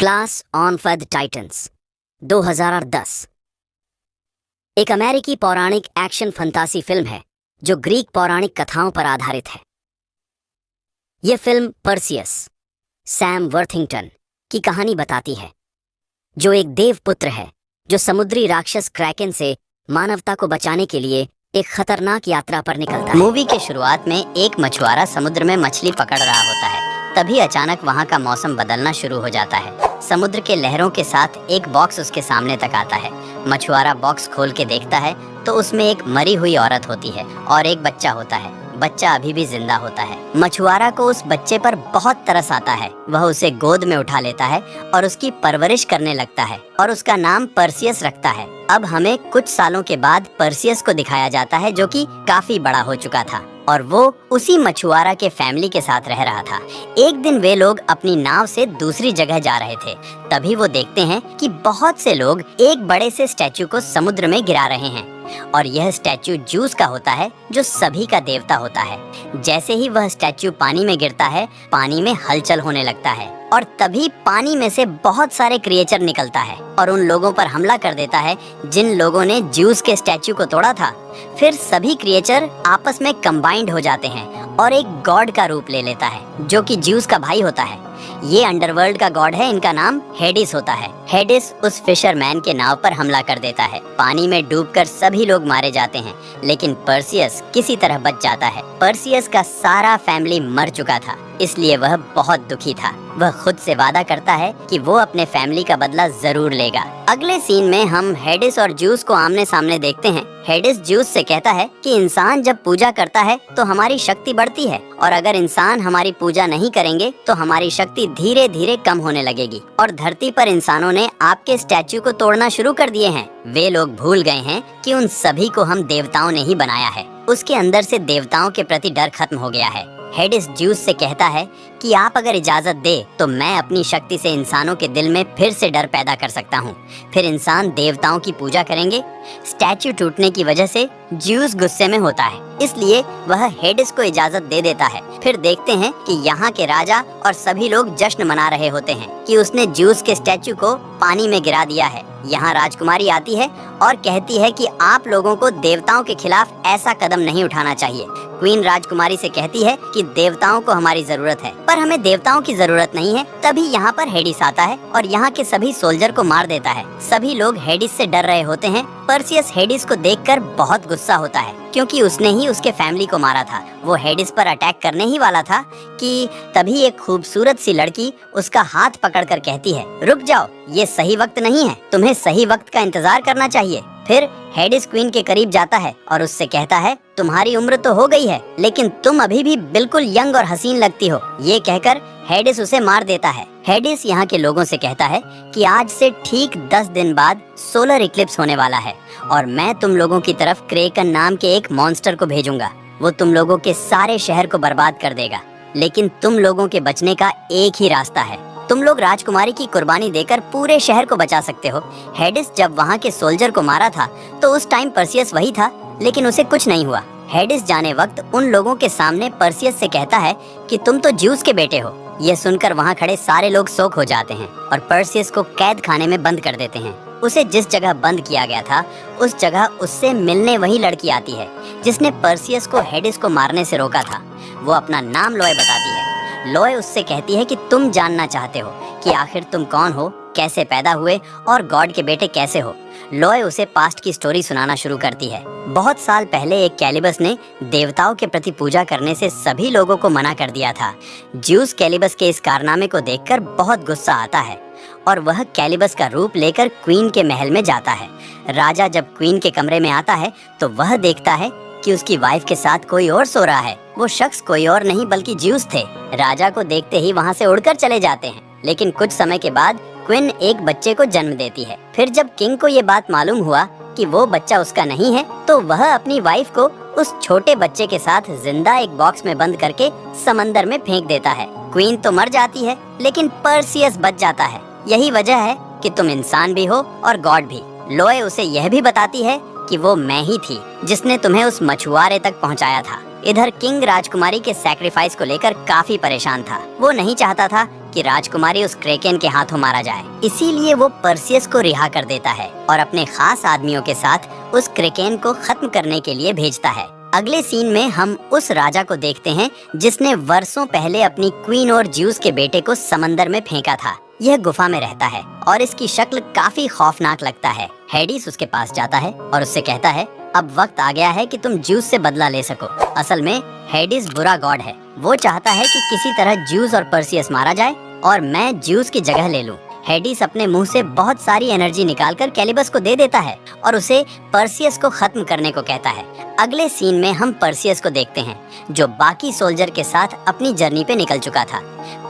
Class on the Titans 2010 एक अमेरिकी पौराणिक एक्शन फंतासी फिल्म है जो ग्रीक पौराणिक कथाओं पर आधारित है। यह फिल्म पर्सियस, सैम वर्थिंगटन की कहानी बताती है, जो एक देवपुत्र है जो समुद्री राक्षस क्रैकन से मानवता को बचाने के लिए एक खतरनाक यात्रा पर निकलता है। मूवी के शुरुआत में एक मछुआरा समुद्र में मछली पकड़ रहा होता है। तभी अचानक वहाँ का मौसम बदलना शुरू हो जाता है। समुद्र के लहरों के साथ एक बॉक्स उसके सामने तक आता है। मछुआरा बॉक्स खोल के देखता है तो उसमें एक मरी हुई औरत होती है और एक बच्चा होता है। बच्चा अभी भी जिंदा होता है। मछुआरा को उस बच्चे पर बहुत तरस आता है। वह उसे गोद में उठा लेता है और उसकी परवरिश करने लगता है और उसका नाम पर्सियस रखता है। अब हमें कुछ सालों के बाद पर्सियस को दिखाया जाता है, जो कि काफी बड़ा हो चुका था और वो उसी मछुआरा के फैमिली के साथ रह रहा था। एक दिन वे लोग अपनी नाव से दूसरी जगह जा रहे थे। तभी वो देखते हैं कि बहुत से लोग एक बड़े से स्टैचू को समुद्र में गिरा रहे हैं और यह स्टैचू ज्यूस का होता है, जो सभी का देवता होता है। जैसे ही वह स्टैचू पानी में गिरता है, पानी में हलचल होने लगता है और तभी पानी में से बहुत सारे क्रिएचर निकलता है और उन लोगों पर हमला कर देता है जिन लोगों ने ज्यूस के स्टैचू को तोड़ा था। फिर सभी क्रिएचर आपस में कंबाइंड हो जाते हैं और एक गॉड का रूप ले लेता है, जो कि ज्यूस का भाई होता है। ये अंडरवर्ल्ड का गॉड है। इनका नाम हेडिस होता है। हेडिस उस फिशरमैन के नाव पर हमला कर देता है। पानी में डूबकर सभी लोग मारे जाते हैं, लेकिन पर्सियस किसी तरह बच जाता है। पर्सियस का सारा फैमिली मर चुका था, इसलिए वह बहुत दुखी था। वह खुद से वादा करता है कि वो अपने फैमिली का बदला जरूर लेगा। अगले सीन में हम हेडिस और ज्यूस को आमने सामने देखते हैं। हेडिस ज्यूस से कहता है कि इंसान जब पूजा करता है तो हमारी शक्ति बढ़ती है, और अगर इंसान हमारी पूजा नहीं करेंगे तो हमारी शक्ति धीरे धीरे कम होने लगेगी। और धरती पर इंसानों ने आपके स्टैचू को तोड़ना शुरू कर दिए हैं। वे लोग भूल गए हैं कि उन सभी को हम देवताओं ने ही बनाया है। उसके अंदर से देवताओं के प्रति डर खत्म हो गया है। हेडिस ज्यूस से कहता है कि आप अगर इजाजत दे तो मैं अपनी शक्ति से इंसानों के दिल में फिर से डर पैदा कर सकता हूँ। फिर इंसान देवताओं की पूजा करेंगे। स्टैचू टूटने की वजह से ज्यूस गुस्से में होता है, इसलिए वह हेडिस को इजाजत दे देता है। फिर देखते हैं कि यहाँ के राजा और सभी लोग जश्न मना रहे होते हैं कि उसने ज्यूस के स्टैचू को पानी में गिरा दिया है। यहाँ राजकुमारी आती है और कहती है कि आप लोगों को देवताओं के खिलाफ ऐसा कदम नहीं उठाना चाहिए। क्वीन राजकुमारी से कहती है कि देवताओं को हमारी जरूरत है, पर हमें देवताओं की जरूरत नहीं है। तभी यहाँ पर हेडिस आता है और यहाँ के सभी सोल्जर को मार देता है। सभी लोग हेडिस से डर रहे होते हैं। पर्सियस हेडिस को देखकर बहुत गुस्सा होता है, क्योंकि उसने ही उसके फैमिली को मारा था। वो हेडिस पर अटैक करने ही वाला था कि तभी एक खूबसूरत सी लड़की उसका हाथ पकड़कर कहती है, रुक जाओ, ये सही वक्त नहीं है, तुम्हें सही वक्त का इंतजार करना चाहिए। फिर हेडिस क्वीन के करीब जाता है और उससे कहता है, तुम्हारी उम्र तो हो गई है, लेकिन तुम अभी भी बिल्कुल यंग और हसीन लगती हो। ये कहकर हेडिस उसे मार देता है। हेडिस यहाँ के लोगों से कहता है कि आज से ठीक 10 दिन बाद सोलर इक्लिप्स होने वाला है और मैं तुम लोगों की तरफ क्रेकन नाम के एक मॉन्स्टर को भेजूंगा। वो तुम लोगों के सारे शहर को बर्बाद कर देगा, लेकिन तुम लोगों के बचने का एक ही रास्ता है। तुम लोग राजकुमारी की कुर्बानी देकर पूरे शहर को बचा सकते हो। हेडिस जब वहाँ के सोल्जर को मारा था तो उस टाइम पर्सियस वही था, लेकिन उसे कुछ नहीं हुआ। हेडिस जाने वक्त उन लोगों के सामने पर्सियस से कहता है कि तुम तो ज्यूस के बेटे हो। ये सुनकर वहाँ खड़े सारे लोग शोक हो जाते हैं और पर्सियस को कैद खाने में बंद कर देते हैं। उसे जिस जगह बंद किया गया था उस जगह उससे मिलने वही लड़की आती है जिसने पर्सियस को हेडिस को मारने से रोका था। वो अपना नाम लॉय बताती है। लॉय उससे कहती है कि तुम जानना चाहते हो कि आखिर तुम कौन हो, कैसे पैदा हुए और गॉड के बेटे कैसे हो। लॉय उसे पास्ट की स्टोरी सुनाना शुरू करती है। बहुत साल पहले एक कैलिबस ने देवताओं के प्रति पूजा करने से सभी लोगों को मना कर दिया था। ज्यूस कैलिबस के इस कारनामे को देखकर बहुत गुस्सा आता है और वह कैलिबस का रूप लेकर क्वीन के महल में जाता है। राजा जब क्वीन के कमरे में आता है तो वह देखता है कि उसकी वाइफ के साथ कोई और सो रहा है। वो शख्स कोई और नहीं बल्कि ज्यूस थे। राजा को देखते ही वहाँ से उड़कर चले जाते हैं, लेकिन कुछ समय के बाद क्वीन एक बच्चे को जन्म देती है। फिर जब किंग को ये बात मालूम हुआ कि वो बच्चा उसका नहीं है, तो वह अपनी वाइफ को उस छोटे बच्चे के साथ जिंदा एक बॉक्स में बंद करके समंदर में फेंक देता है। क्वीन तो मर जाती है, लेकिन पर्सियस बच जाता है। यही वजह है कि तुम इंसान भी हो और गॉड भी। लॉय उसे यह भी बताती है कि वो मैं ही थी जिसने तुम्हें उस मछुआरे तक पहुंचाया था। इधर किंग राजकुमारी के सैक्रिफाइस को लेकर काफी परेशान था। वो नहीं चाहता था कि राजकुमारी उस क्रेकेन के हाथों मारा जाए। इसीलिए वो पर्सियस को रिहा कर देता है और अपने खास आदमियों के साथ उस क्रेकेन को खत्म करने के लिए भेजता है। अगले सीन में हम उस राजा को देखते हैं जिसने वर्षों पहले अपनी क्वीन और ज्यूस के बेटे को समंदर में फेंका था। यह गुफा में रहता है और इसकी शक्ल काफी खौफनाक लगता है। हेडिस उसके पास जाता है और उससे कहता है, अब वक्त आ गया है कि तुम ज्यूस से बदला ले सको। असल में हेडिस बुरा गॉड है। वो चाहता है कि किसी तरह ज्यूस और पर्सियस मारा जाए और मैं ज्यूस की जगह ले लूं। हेडिस अपने मुंह से बहुत सारी एनर्जी निकालकर कैलिबस को दे देता है और उसे पर्सियस को खत्म करने को कहता है। अगले सीन में हम पर्सियस को देखते हैं जो बाकी सोल्जर के साथ अपनी जर्नी पे निकल चुका था।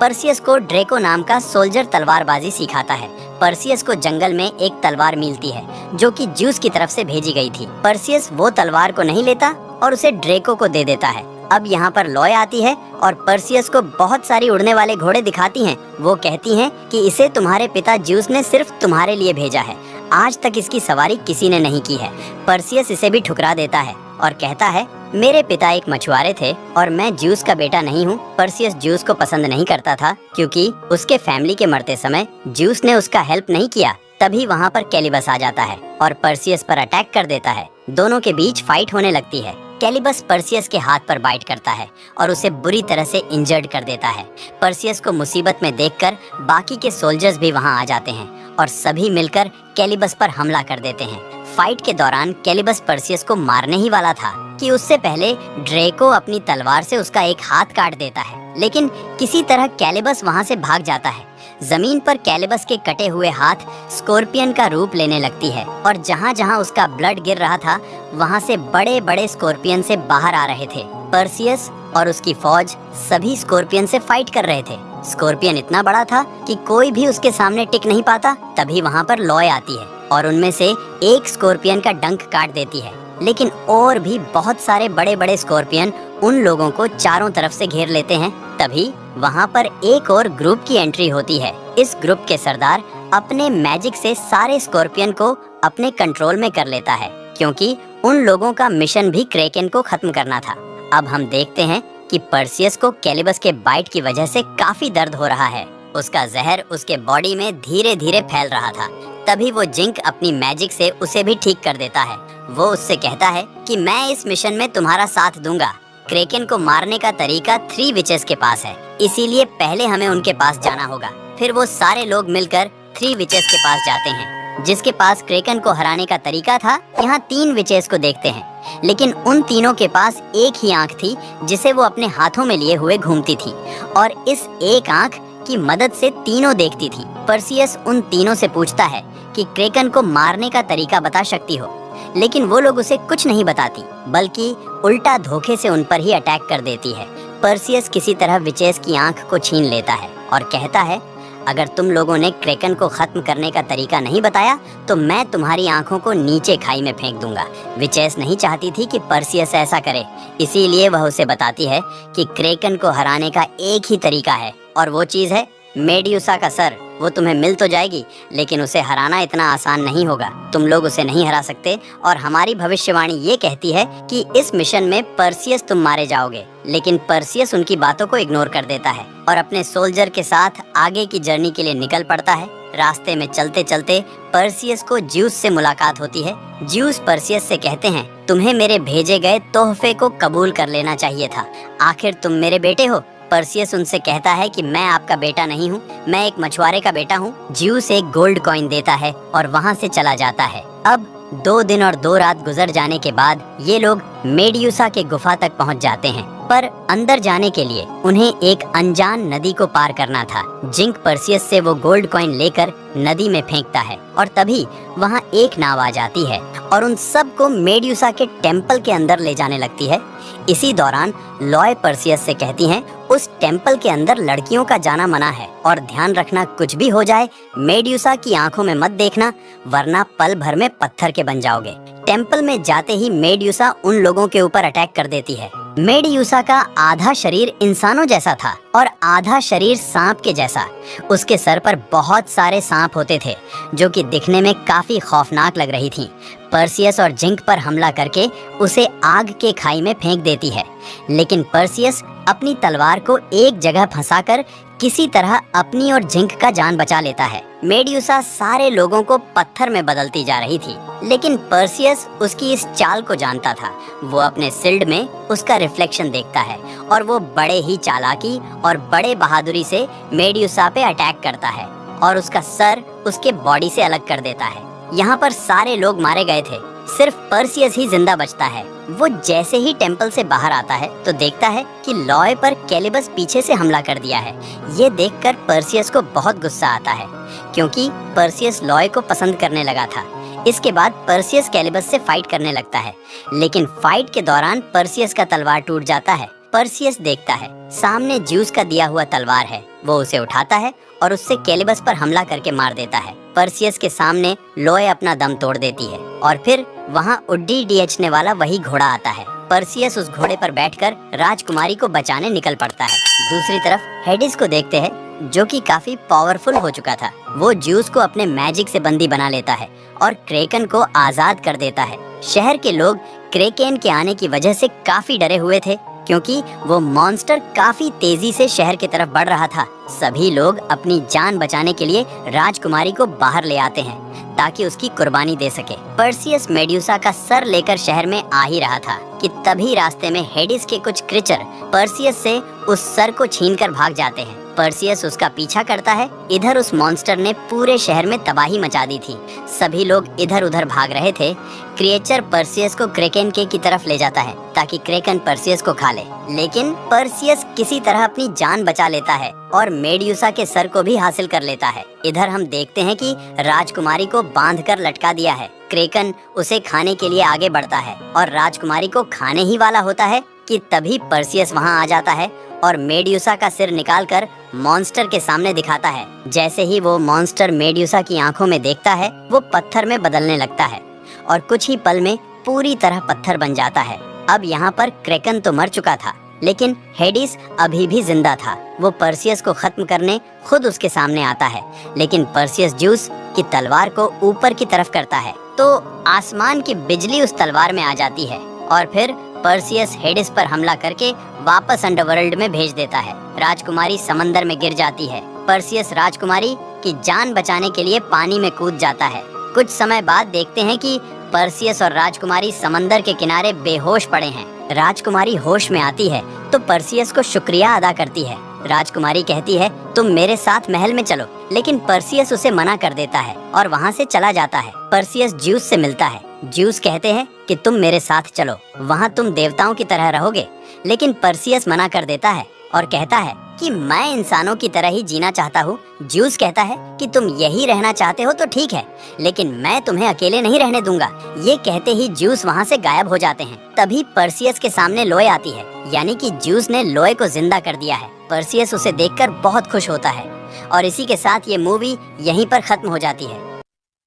पर्सियस को ड्रेको नाम का सोल्जर तलवारबाजी सिखाता है। पर्सियस को जंगल में एक तलवार मिलती है जो कि ज्यूस की तरफ से भेजी गई थी। पर्सियस वो तलवार को नहीं लेता और उसे ड्रेको को दे देता है। अब यहाँ पर लॉय आती है और पर्सियस को बहुत सारी उड़ने वाले घोड़े दिखाती हैं। वो कहती हैं कि इसे तुम्हारे पिता ज्यूस ने सिर्फ तुम्हारे लिए भेजा है। आज तक इसकी सवारी किसी ने नहीं की है। पर्सियस इसे भी ठुकरा देता है और कहता है, मेरे पिता एक मछुआरे थे और मैं ज्यूस का बेटा नहीं हूँ। पर्सियस ज्यूस को पसंद नहीं करता था क्योंकि उसके फैमिली के मरते समय ज्यूस ने उसका हेल्प नहीं किया। तभी वहाँ पर कैलिबस आ जाता है और पर्सियस पर अटैक कर देता है। दोनों के बीच फाइट होने लगती है। कैलिबस पर्सियस के हाथ पर बाइट करता है और उसे बुरी तरह से इंजर्ड कर देता है। पर्सियस को मुसीबत में देखकर बाकी के सोल्जर्स भी वहां आ जाते हैं और सभी मिलकर कैलिबस पर हमला कर देते हैं। फाइट के दौरान कैलिबस पर्सियस को मारने ही वाला था कि उससे पहले ड्रेको अपनी तलवार से उसका एक हाथ काट देता है, लेकिन किसी तरह कैलिबस वहां से भाग जाता है। जमीन पर कैलिबस के कटे हुए हाथ स्कॉर्पियन का रूप लेने लगती है और जहाँ जहाँ उसका ब्लड गिर रहा था वहाँ से बड़े बड़े स्कॉर्पियन से बाहर आ रहे थे। पर्सियस और उसकी फौज सभी स्कॉर्पियन से फाइट कर रहे थे। स्कॉर्पियन इतना बड़ा था कि कोई भी उसके सामने टिक नहीं पाता। तभी वहाँ पर लॉय आती है और उनमें से एक स्कॉर्पियन का डंक काट देती है, लेकिन और भी बहुत सारे बड़े बड़े स्कॉर्पियन उन लोगों को चारों तरफ से घेर लेते हैं। तभी वहाँ पर एक और ग्रुप की एंट्री होती है। इस ग्रुप के सरदार अपने मैजिक से सारे स्कॉर्पियन को अपने कंट्रोल में कर लेता है क्योंकि उन लोगों का मिशन भी क्रेकेन को खत्म करना था। अब हम देखते हैं कि पर्सियस को कैलिबस के बाइट की वजह से काफी दर्द हो रहा है। उसका जहर उसके बॉडी में धीरे धीरे फैल रहा था। तभी वो जिंक अपनी मैजिक से उसे भी ठीक कर देता है। वो उससे कहता है कि मैं इस मिशन में तुम्हारा साथ दूंगा। क्रेकेन को मारने का तरीका 3 विचेस के पास है, इसीलिए पहले हमें उनके पास जाना होगा। फिर वो सारे लोग मिलकर 3 विचेस के पास जाते हैं जिसके पास क्रेकेन को हराने का तरीका था। यहाँ 3 विचेस को देखते हैं, लेकिन उन तीनों के पास एक ही आंख थी जिसे वो अपने हाथों में लिए हुए घूमती थी और इस एक आंख की मदद से तीनों देखती थी। पर्सियस उन तीनों से पूछता है कि क्रेकेन को मारने का तरीका बता सकती हो, लेकिन वो लोग उसे कुछ नहीं बताती बल्कि उल्टा धोखे से उन पर ही अटैक कर देती है। पर्सियस किसी तरह विचेस की आंख को छीन लेता है और कहता है, अगर तुम लोगों ने क्रेकेन को खत्म करने का तरीका नहीं बताया तो मैं तुम्हारी आंखों को नीचे खाई में फेंक दूंगा। विचेस नहीं चाहती थी कि पर्सियस ऐसा करे, इसीलिए वह उसे बताती है कि क्रेकेन को हराने का एक ही तरीका है और वो चीज है मेड्यूसा का सर। वो तुम्हें मिल तो जाएगी, लेकिन उसे हराना इतना आसान नहीं होगा। तुम लोग उसे नहीं हरा सकते और हमारी भविष्यवाणी ये कहती है कि इस मिशन में पर्सियस तुम मारे जाओगे। लेकिन पर्सियस उनकी बातों को इग्नोर कर देता है और अपने सोल्जर के साथ आगे की जर्नी के लिए निकल पड़ता है। रास्ते में चलते चलते पर्सियस को ज्यूस से मुलाकात होती है। ज्यूस पर्सियस से कहते हैं, तुम्हें मेरे भेजे गए तोहफे को कबूल कर लेना चाहिए था। आखिर तुम मेरे बेटे हो। पर्सियस उनसे कहता है कि मैं आपका बेटा नहीं हूँ, मैं एक मछुआरे का बेटा हूँ। ज्यूस एक गोल्ड कॉइन देता है और वहाँ से चला जाता है। अब 2 दिन और 2 रात गुजर जाने के बाद ये लोग मेड्यूसा के गुफा तक पहुँच जाते हैं, पर अंदर जाने के लिए उन्हें एक अनजान नदी को पार करना था। जिंक पर्सियस से वो गोल्ड कॉइन लेकर नदी में फेंकता है और तभी वहाँ एक नाव आ जाती है और उन सब को मेड्यूसा के टेम्पल के अंदर ले जाने लगती है। इसी दौरान लॉय पर्सियस से कहती हैं, उस टेम्पल के अंदर लड़कियों का जाना मना है और ध्यान रखना कुछ भी हो जाए मेड्यूसा की आंखों में मत देखना, वरना पल भर में पत्थर के बन जाओगे। टेम्पल में जाते ही मेड्यूसा उन लोगों के ऊपर अटैक कर देती है। मेड्यूसा का आधा शरीर इंसानों जैसा था और आधा शरीर सांप के जैसा। उसके सर पर बहुत सारे सांप होते थे जो कि दिखने में काफी खौफनाक लग रही थीं। पर्सियस और जिंक पर हमला करके उसे आग के खाई में फेंक देती है, लेकिन पर्सियस अपनी तलवार को एक जगह फंसाकर किसी तरह अपनी और जिंक का जान बचा लेता है। मेड्यूसा सारे लोगों को पत्थर में बदलती जा रही थी, लेकिन पर्सियस उसकी इस चाल को जानता था। वो अपने सिल्ड में उसका रिफ्लेक्शन देखता है और वो बड़े ही चालाकी और बड़े बहादुरी से मेड्यूसा पे अटैक करता है और उसका सर उसके बॉडी से अलग कर देता है। यहाँ पर सारे लोग मारे गए थे, सिर्फ पर्सियस ही जिंदा बचता है। वो जैसे ही टेंपल से बाहर आता है तो देखता है कि लॉय पर कैलिबस पीछे से हमला कर दिया है। ये देखकर पर्सियस को बहुत गुस्सा आता है, क्योंकि पर्सियस लॉय को पसंद करने लगा था। इसके बाद पर्सियस कैलिबस से फाइट करने लगता है, लेकिन फाइट के दौरान पर्सियस का तलवार टूट जाता है। पर्सियस देखता है सामने ज्यूस का दिया हुआ तलवार है। वो उसे उठाता है और उससे कैलिबस पर हमला करके मार देता है। पर्सियस के सामने लॉय अपना दम तोड़ देती है और फिर वहाँ उड्डी डीएचने वाला वही घोड़ा आता है। पर्सियस उस घोड़े पर बैठकर राजकुमारी को बचाने निकल पड़ता है। दूसरी तरफ हेडिस को देखते हैं, जो कि काफी पावरफुल हो चुका था। वो ज्यूस को अपने मैजिक से बंदी बना लेता है और क्रेकन को आजाद कर देता है। शहर के लोग क्रेकेन के आने की वजह से काफी डरे हुए थे, क्योंकि वो मॉन्स्टर काफी तेजी से शहर की तरफ बढ़ रहा था। सभी लोग अपनी जान बचाने के लिए राजकुमारी को बाहर ले आते हैं ताकि उसकी कुर्बानी दे सके। पर्सियस मेड्यूसा का सर लेकर शहर में आ ही रहा था कि तभी रास्ते में हेडिस के कुछ क्रीचर पर्सियस से उस सर को छीनकर भाग जाते हैं। पर्सियस उसका पीछा करता है। इधर उस मॉन्स्टर ने पूरे शहर में तबाही मचा दी थी। सभी लोग इधर उधर भाग रहे थे। क्रिएचर पर्सियस को क्रेकन की तरफ ले जाता है ताकि क्रेकन पर्सियस को खा ले, लेकिन पर्सियस किसी तरह अपनी जान बचा लेता है और मेड्यूसा के सर को भी हासिल कर लेता है। इधर हम देखते हैं कि राजकुमारी को बांधकर लटका दिया है। क्रेकन उसे खाने के लिए आगे बढ़ता है और राजकुमारी को खाने ही वाला होता है कि तभी पर्सियस वहां आ जाता है और मेड्यूसा का सिर निकालकर मॉन्स्टर के सामने दिखाता है। जैसे ही वो मॉन्स्टर मेड्यूसा की आंखों में देखता है, वो पत्थर में बदलने लगता है और कुछ ही पल में पूरी तरह पत्थर बन जाता है। अब यहाँ पर क्रेकन तो मर चुका था, लेकिन हेडिस अभी भी जिंदा था। वो पर्सियस को खत्म करने खुद उसके सामने आता है, लेकिन पर्सियस ज्यूस की तलवार को ऊपर की तरफ करता है तो आसमान की बिजली उस तलवार में आ जाती है और फिर पर्सियस हेडिस पर हमला करके वापस अंडरवर्ल्ड में भेज देता है। राजकुमारी समंदर में गिर जाती है। पर्सियस राजकुमारी की जान बचाने के लिए पानी में कूद जाता है। कुछ समय बाद देखते हैं कि पर्सियस और राजकुमारी समंदर के किनारे बेहोश पड़े हैं। राजकुमारी होश में आती है तो पर्सियस को शुक्रिया अदा करती है। राजकुमारी कहती है, तुम मेरे साथ महल में चलो, लेकिन पर्सियस उसे मना कर देता है और वहाँ से चला जाता है। पर्सियस ज्यूस से मिलता है। ज्यूस कहते हैं कि तुम मेरे साथ चलो, वहाँ तुम देवताओं की तरह रहोगे, लेकिन पर्सियस मना कर देता है और कहता है कि मैं इंसानों की तरह ही जीना चाहता हूँ। ज्यूस कहता है कि तुम यही रहना चाहते हो तो ठीक है, लेकिन मैं तुम्हें अकेले नहीं रहने दूंगा। ये कहते ही ज्यूस वहाँ से गायब हो जाते हैं। तभी पर्सियस के सामने लॉय आती है, यानी कि ज्यूस ने लॉय को जिंदा कर दिया है। पर्सियस उसे देखकर बहुत खुश होता है और इसी के साथ ये मूवी यहीं पर खत्म हो जाती है।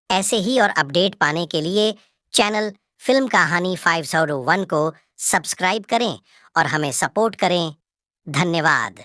ऐसे ही और अपडेट पाने के लिए चैनल फिल्म कहानी 501 को सब्सक्राइब करें और हमें सपोर्ट करें। धन्यवाद।